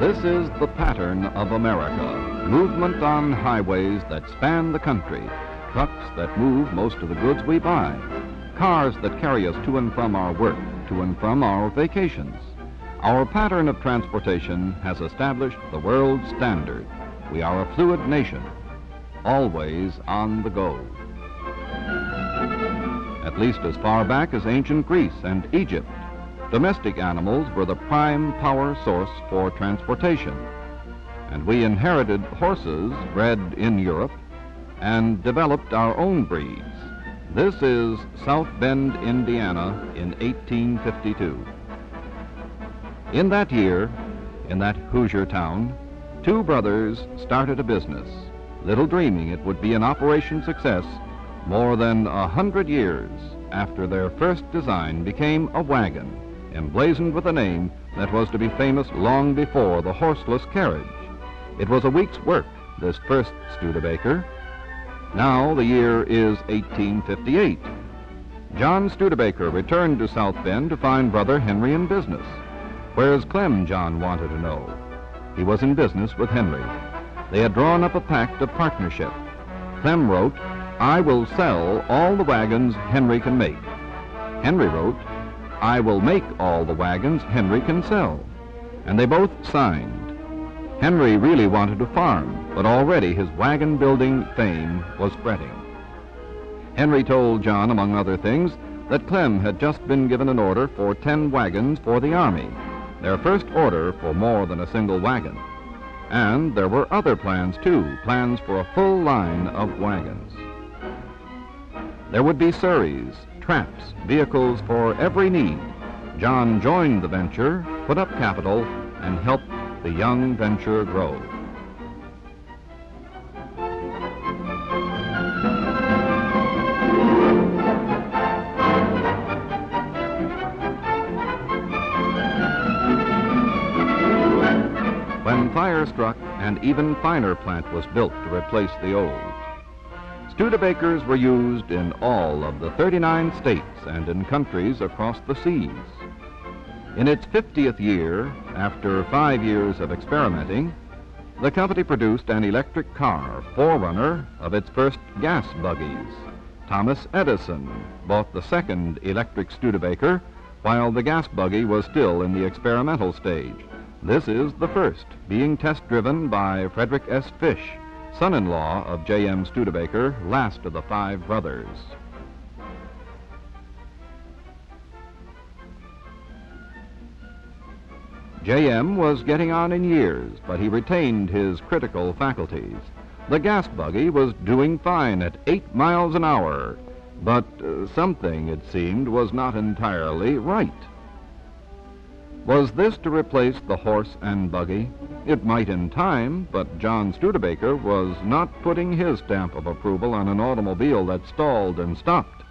This is the pattern of America. Movement on highways that span the country. Trucks that move most of the goods we buy. Cars that carry us to and from our work, to and from our vacations. Our pattern of transportation has established the world standard. We are a fluid nation, always on the go. At least as far back as ancient Greece and Egypt, domestic animals were the prime power source for transportation. And we inherited horses bred in Europe and developed our own breeds. This is Southbend, Indiana in 1852. In that year, in that Hoosier town, two brothers started a business, little dreaming it would be an operation success more than 100 years after their first design became a wagon, emblazoned with a name that was to be famous long before the horseless carriage. It was a week's work, this first Studebaker. Now the year is 1858. John Studebaker returned to South Bend to find brother Henry in business. Where's Clem, John wanted to know. He was in business with Henry. They had drawn up a pact of partnership. Clem wrote, "I will sell all the wagons Henry can make." Henry wrote, "I will make all the wagons Henry can sell." And they both signed. Henry really wanted to farm, but already his wagon-building fame was spreading. Henry told John, among other things, that Clem had just been given an order for 10 wagons for the Army, their first order for more than a single wagon. And there were other plans, too, plans for a full line of wagons. There would be surreys, traps, vehicles for every need. John joined the venture, put up capital, and helped the young venture grow. When fire struck, an even finer plant was built to replace the old. Studebakers were used in all of the 39 states and in countries across the seas. In its 50th year, after 5 years of experimenting, the company produced an electric car, forerunner of its first gas buggies. Thomas Edison bought the second electric Studebaker, while the gas buggy was still in the experimental stage. This is the first, being test-driven by Frederick S. Fish, son-in-law of J.M. Studebaker, last of the 5 brothers. J.M. was getting on in years, but he retained his critical faculties. The gas buggy was doing fine at 8 miles an hour, but something, it seemed, was not entirely right. Was this to replace the horse and buggy? It might in time, but John Studebaker was not putting his stamp of approval on an automobile that stalled and stopped.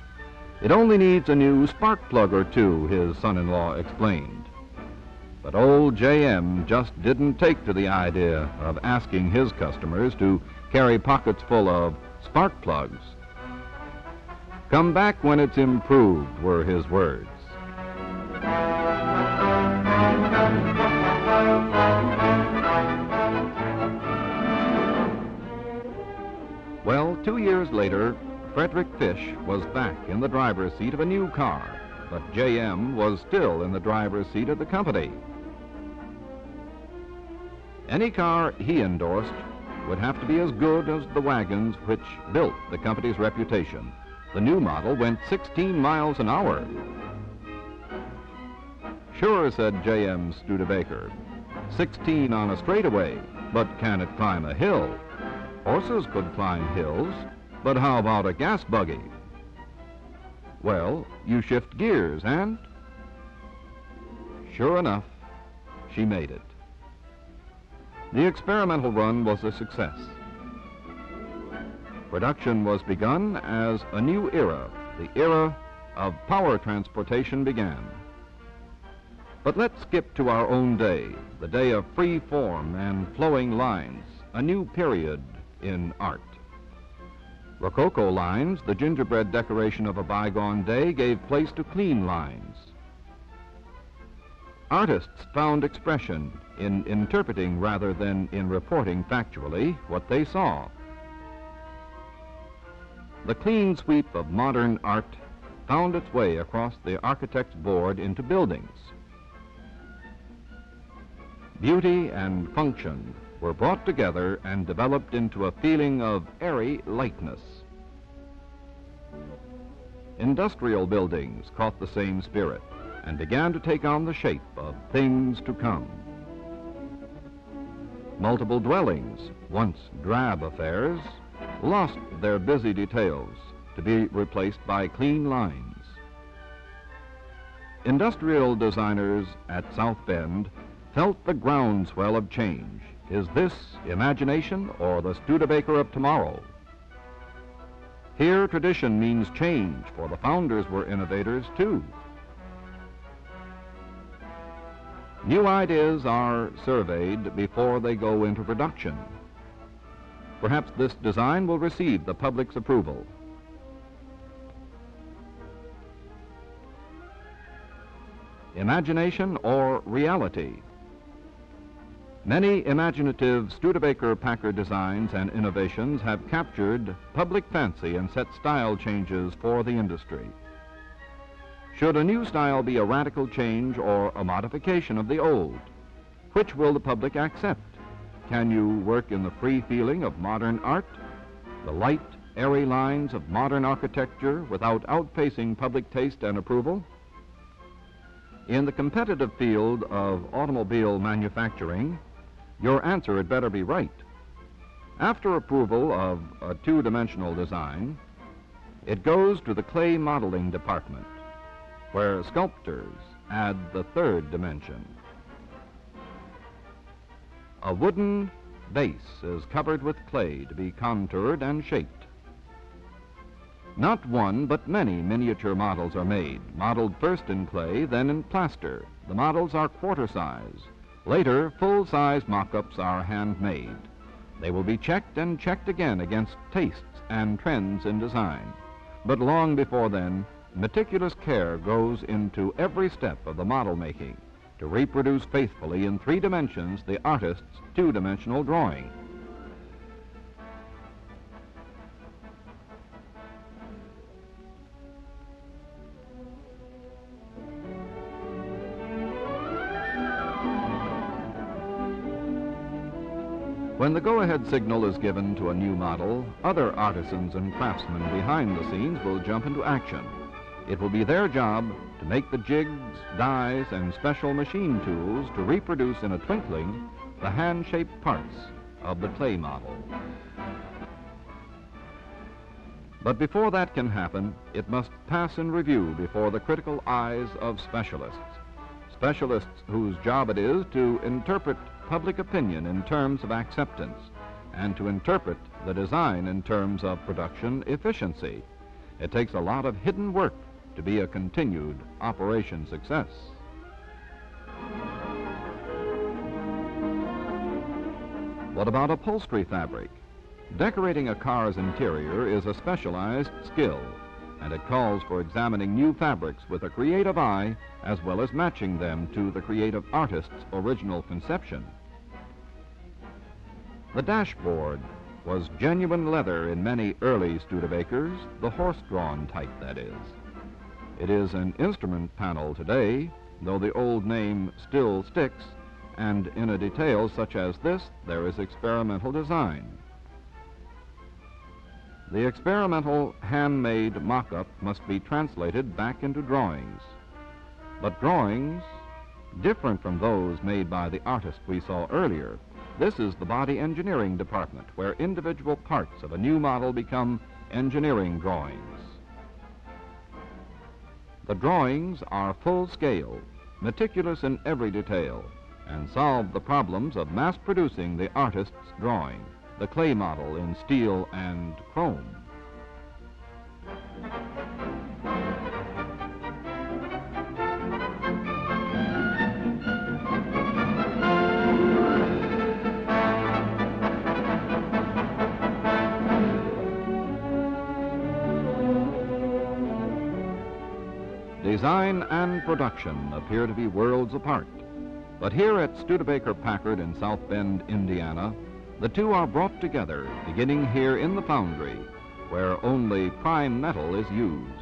It only needs a new spark plug or two, his son-in-law explained. But old J.M. just didn't take to the idea of asking his customers to carry pockets full of spark plugs. "Come back when it's improved," were his words. Well, 2 years later, Frederick Fish was back in the driver's seat of a new car, but J.M. was still in the driver's seat of the company. Any car he endorsed would have to be as good as the wagons which built the company's reputation. The new model went 16 miles an hour. "Sure," said J.M. Studebaker, 16 on a straightaway, but can it climb a hill? Horses could climb hills, but how about a gas buggy? Well, you shift gears and... Sure enough, she made it. The experimental run was a success. Production was begun as a new era, the era of power transportation began. But let's skip to our own day, the day of free form and flowing lines, a new period in art. Rococo lines, the gingerbread decoration of a bygone day, gave place to clean lines. Artists found expression in interpreting rather than in reporting factually what they saw. The clean sweep of modern art found its way across the architect's board into buildings. Beauty and function were brought together and developed into a feeling of airy lightness. Industrial buildings caught the same spirit and began to take on the shape of things to come. Multiple dwellings, once drab affairs, lost their busy details to be replaced by clean lines. Industrial designers at Southbend felt the groundswell of change. Is this imagination or the Studebaker of tomorrow? Here, tradition means change, for the founders were innovators too. New ideas are surveyed before they go into production. Perhaps this design will receive the public's approval. Imagination or reality? Many imaginative Studebaker-Packard designs and innovations have captured public fancy and set style changes for the industry. Should a new style be a radical change or a modification of the old? Which will the public accept? Can you work in the free feeling of modern art, the light, airy lines of modern architecture without outpacing public taste and approval? In the competitive field of automobile manufacturing, your answer had better be right. After approval of a two-dimensional design, it goes to the clay modeling department, where sculptors add the third dimension. A wooden base is covered with clay to be contoured and shaped. Not one, but many miniature models are made, modeled first in clay, then in plaster. The models are quarter size. Later, full-size mock-ups are handmade. They will be checked and checked again against tastes and trends in design. But long before then, meticulous care goes into every step of the model making to reproduce faithfully in 3 dimensions the artist's two-dimensional drawing. When the go-ahead signal is given to a new model, other artisans and craftsmen behind the scenes will jump into action. It will be their job to make the jigs, dies, and special machine tools to reproduce in a twinkling the hand-shaped parts of the clay model. But before that can happen, it must pass in review before the critical eyes of specialists. Specialists whose job it is to interpret public opinion in terms of acceptance and to interpret the design in terms of production efficiency. It takes a lot of hidden work to be a continued operation success. What about upholstery fabric? Decorating a car's interior is a specialized skill, and it calls for examining new fabrics with a creative eye as well as matching them to the creative artist's original conception. The dashboard was genuine leather in many early Studebakers, the horse-drawn type, that is. It is an instrument panel today, though the old name still sticks, and in a detail such as this, there is experimental design. The experimental handmade mock-up must be translated back into drawings. But drawings, different from those made by the artist we saw earlier. This is the body engineering department, where individual parts of a new model become engineering drawings. The drawings are full-scale, meticulous in every detail, and solve the problems of mass-producing the artist's drawing, the clay model in steel and chrome. Design and production appear to be worlds apart. But here at Studebaker-Packard in Southbend, Indiana, the two are brought together, beginning here in the foundry, where only prime metal is used.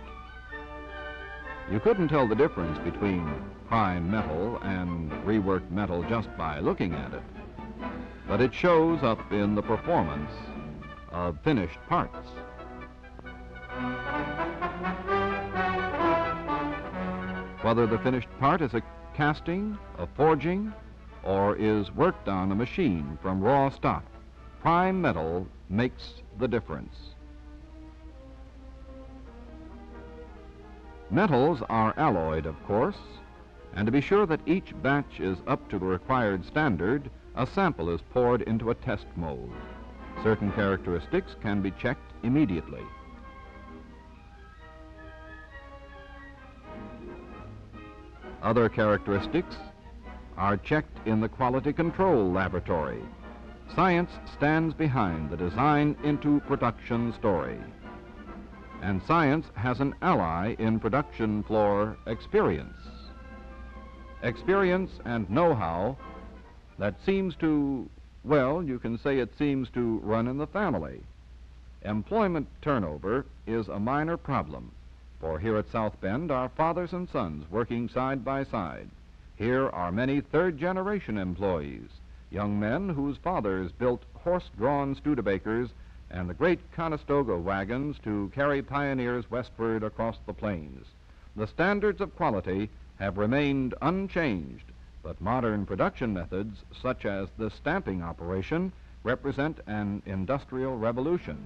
You couldn't tell the difference between prime metal and reworked metal just by looking at it, but it shows up in the performance of finished parts. Whether the finished part is a casting, a forging, or is worked on a machine from raw stock, prime metal makes the difference. Metals are alloyed, of course, and to be sure that each batch is up to the required standard, a sample is poured into a test mold. Certain characteristics can be checked immediately. Other characteristics are checked in the quality control laboratory. Science stands behind the design into production story. And science has an ally in production floor experience. Experience and know-how that seems to, well, you can say it seems to run in the family. Employment turnover is a minor problem, for here at Southbend are fathers and sons working side by side. Here are many third-generation employees, young men whose fathers built horse-drawn Studebakers and the great Conestoga wagons to carry pioneers westward across the plains. The standards of quality have remained unchanged, but modern production methods, such as the stamping operation, represent an industrial revolution.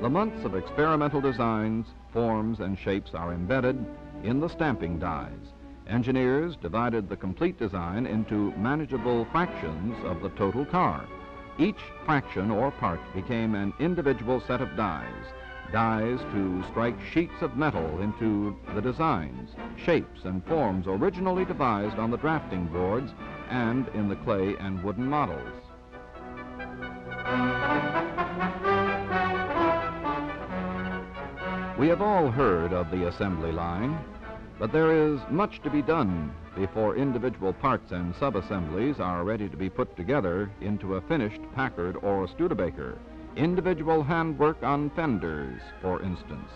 The months of experimental designs, forms, and shapes are embedded in the stamping dies. Engineers divided the complete design into manageable fractions of the total car. Each fraction or part became an individual set of dies, dies to strike sheets of metal into the designs, shapes, and forms originally devised on the drafting boards and in the clay and wooden models. We have all heard of the assembly line, but there is much to be done before individual parts and sub-assemblies are ready to be put together into a finished Packard or Studebaker. Individual handwork on fenders, for instance.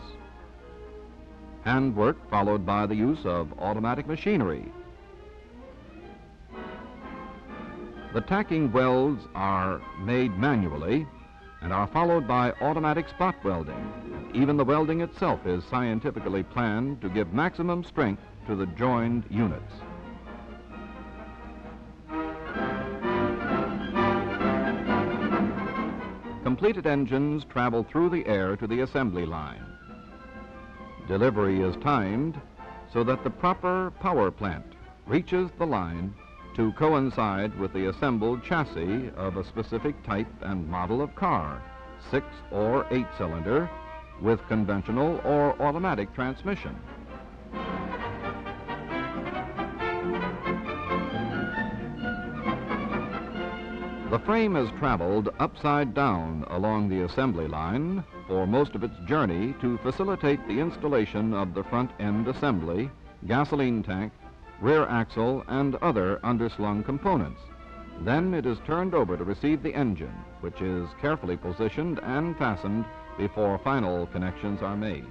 Handwork followed by the use of automatic machinery. The tacking welds are made manually and are followed by automatic spot welding. Even the welding itself is scientifically planned to give maximum strength to the joined units. Completed engines travel through the air to the assembly line. Delivery is timed so that the proper power plant reaches the line to coincide with the assembled chassis of a specific type and model of car, 6- or 8-cylinder, with conventional or automatic transmission. The frame has traveled upside down along the assembly line for most of its journey to facilitate the installation of the front end assembly, gasoline tank, rear axle, and other underslung components. Then it is turned over to receive the engine, which is carefully positioned and fastened before final connections are made.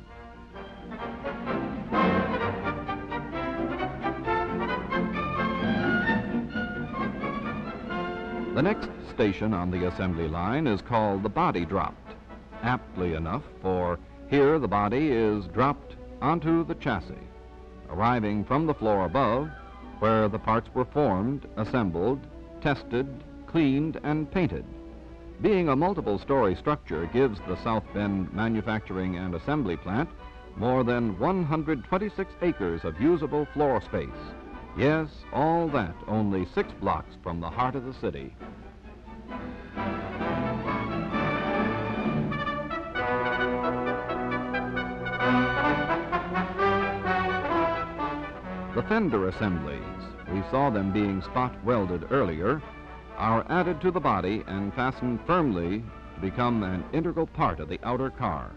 The next station on the assembly line is called the body dropped, aptly enough, for here the body is dropped onto the chassis, arriving from the floor above, where the parts were formed, assembled, tested, cleaned, and painted. Being a multiple-story structure gives the Southbend Manufacturing and Assembly Plant more than 126 acres of usable floor space. Yes, all that only 6 blocks from the heart of the city. The fender assemblies, we saw them being spot welded earlier, are added to the body and fastened firmly to become an integral part of the outer car.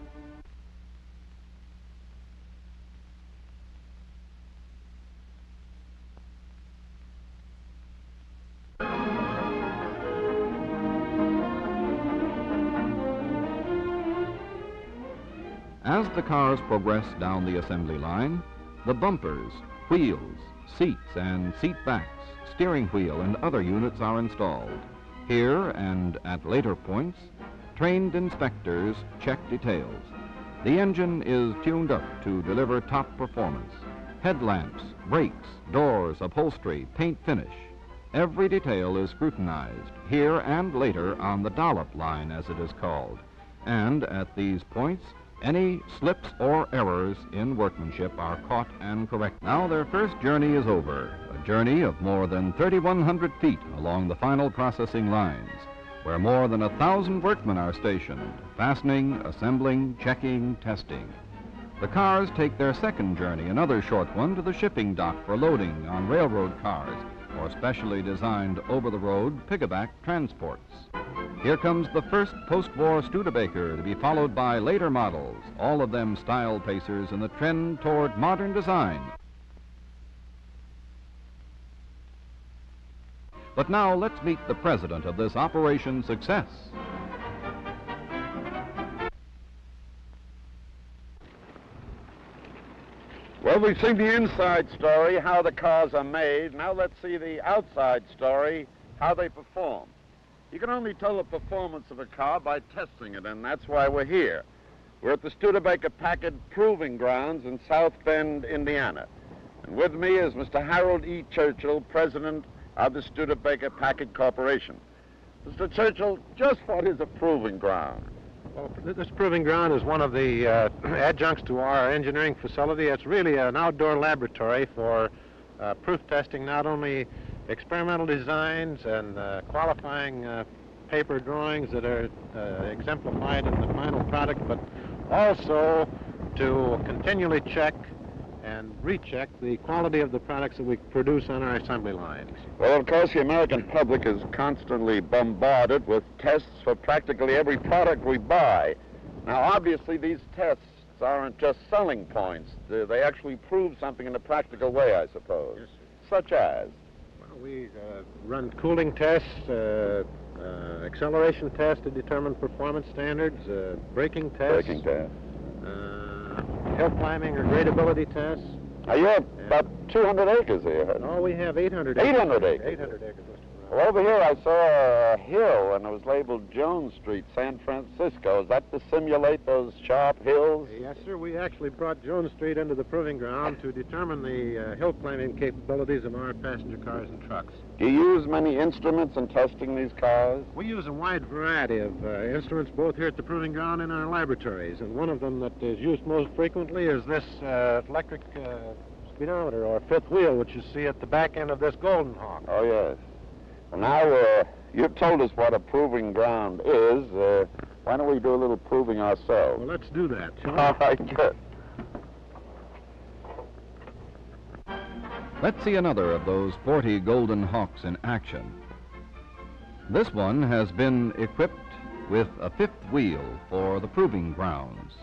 As the cars progress down the assembly line, the bumpers, wheels, seats and seat backs, steering wheel and other units are installed. Here and at later points, trained inspectors check details. The engine is tuned up to deliver top performance. Headlamps, brakes, doors, upholstery, paint finish. Every detail is scrutinized, here and later on the dollop line, as it is called. And at these points, any slips or errors in workmanship are caught and corrected. Now their first journey is over, a journey of more than 3,100 feet along the final processing lines, where more than 1,000 workmen are stationed, fastening, assembling, checking, testing. The cars take their second journey, another short one, to the shipping dock for loading on railroad cars or specially designed over-the-road piggyback transports. Here comes the first post-war Studebaker, to be followed by later models, all of them style pacers in the trend toward modern design. But now let's meet the president of this Operation Success. Well, we've seen the inside story, how the cars are made. Now let's see the outside story, how they perform. You can only tell the performance of a car by testing it, and that's why we're here. We're at the Studebaker-Packard Proving Grounds in Southbend, Indiana. And with me is Mr. Harold E. Churchill, president of the Studebaker-Packard Corporation. Mr. Churchill, just what is a proving ground? Well, this proving ground is one of the adjuncts to our engineering facility. It's really an outdoor laboratory for proof testing not only experimental designs and qualifying paper drawings that are exemplified in the final product, but also to continually check and recheck the quality of the products that we produce on our assembly lines. Well, of course, the American public is constantly bombarded with tests for practically every product we buy. Now, obviously, these tests aren't just selling points. They actually prove something in a practical way, I suppose. Yes, sir. Such as? Well, we run cooling tests, acceleration tests to determine performance standards, braking tests. Braking tests. Hill climbing or gradability tests. Now, you have about 200 acres here. No, we have 800 acres. 800 acres? 800 acres. Well, over here I saw a hill, and it was labeled Jones Street, San Francisco. Is that to simulate those sharp hills? Yes, sir. We actually brought Jones Street into the proving ground to determine the hill climbing capabilities of our passenger cars and trucks. Do you use many instruments in testing these cars? We use a wide variety of instruments both here at the proving ground and in our laboratories, and one of them that is used most frequently is this electric speedometer, or fifth wheel, which you see at the back end of this Golden Hawk. Oh, yes. Well, now, you've told us what a proving ground is. Why don't we do a little proving ourselves? Well, let's do that, shall we? All right, good. Let's see another of those 40 Golden Hawks in action. This one has been equipped with a fifth wheel for the proving grounds.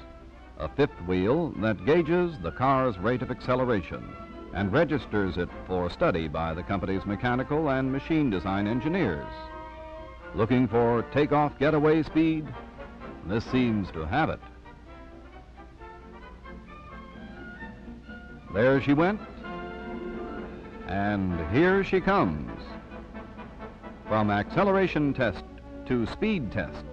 A fifth wheel that gauges the car's rate of acceleration and registers it for study by the company's mechanical and machine design engineers. Looking for takeoff getaway speed? This seems to have it. There she went, and here she comes. From acceleration test to speed test,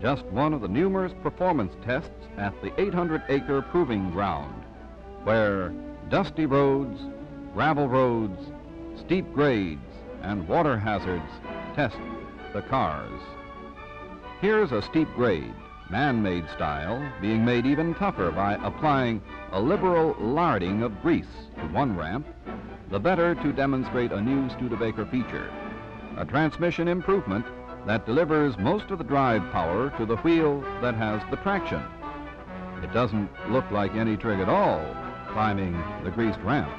just one of the numerous performance tests at the 800-acre proving ground, where dusty roads, gravel roads, steep grades, and water hazards test the cars. Here's a steep grade, man-made style, being made even tougher by applying a liberal larding of grease to one ramp, the better to demonstrate a new Studebaker feature, a transmission improvement that delivers most of the drive power to the wheel that has the traction. It doesn't look like any trig at all, climbing the greased ramp.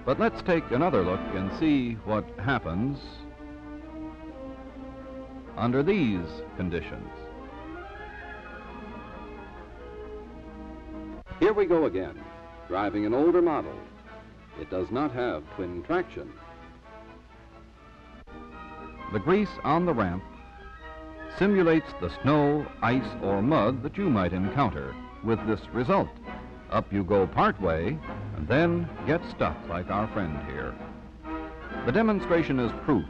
But let's take another look and see what happens under these conditions. Here we go again, driving an older model. It does not have twin traction. The grease on the ramp simulates the snow, ice, or mud that you might encounter, with this result. Up you go part way, and then get stuck like our friend here. The demonstration is proof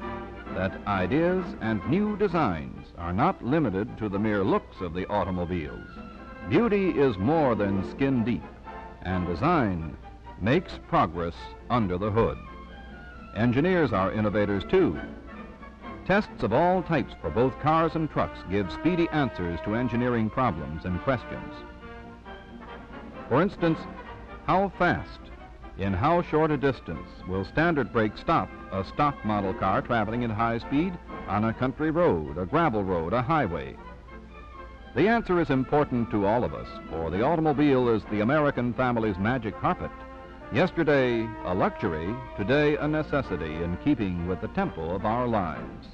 that ideas and new designs are not limited to the mere looks of the automobiles. Beauty is more than skin deep, and design makes progress under the hood. Engineers are innovators too. Tests of all types for both cars and trucks give speedy answers to engineering problems and questions. For instance, how fast, in how short a distance, will standard brake stop a stock model car traveling at high speed on a country road, a gravel road, a highway? The answer is important to all of us, for the automobile is the American family's magic carpet. Yesterday, a luxury, today a necessity in keeping with the tempo of our lives.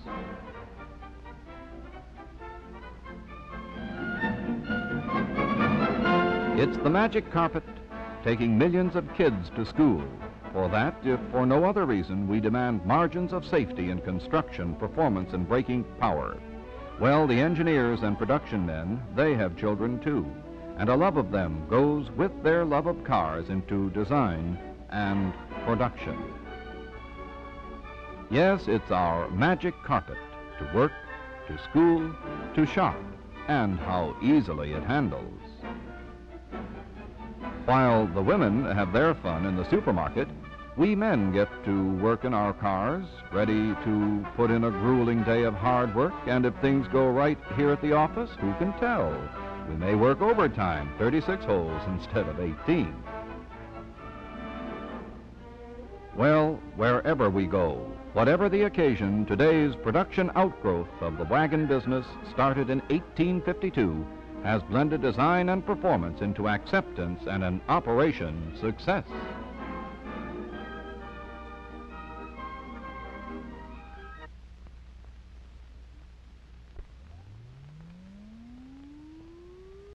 It's the magic carpet taking millions of kids to school. For that, if for no other reason, we demand margins of safety in construction, performance, and braking power. Well, the engineers and production men, they have children too, and a love of them goes with their love of cars into design and production. Yes, it's our magic carpet to work, to school, to shop, and how easily it handles. While the women have their fun in the supermarket, we men get to work in our cars, ready to put in a grueling day of hard work, and if things go right here at the office, who can tell? We may work overtime, 36 holes instead of 18. Well, wherever we go, whatever the occasion, today's production outgrowth of the wagon business, started in 1852, has blended design and performance into acceptance and an operation success.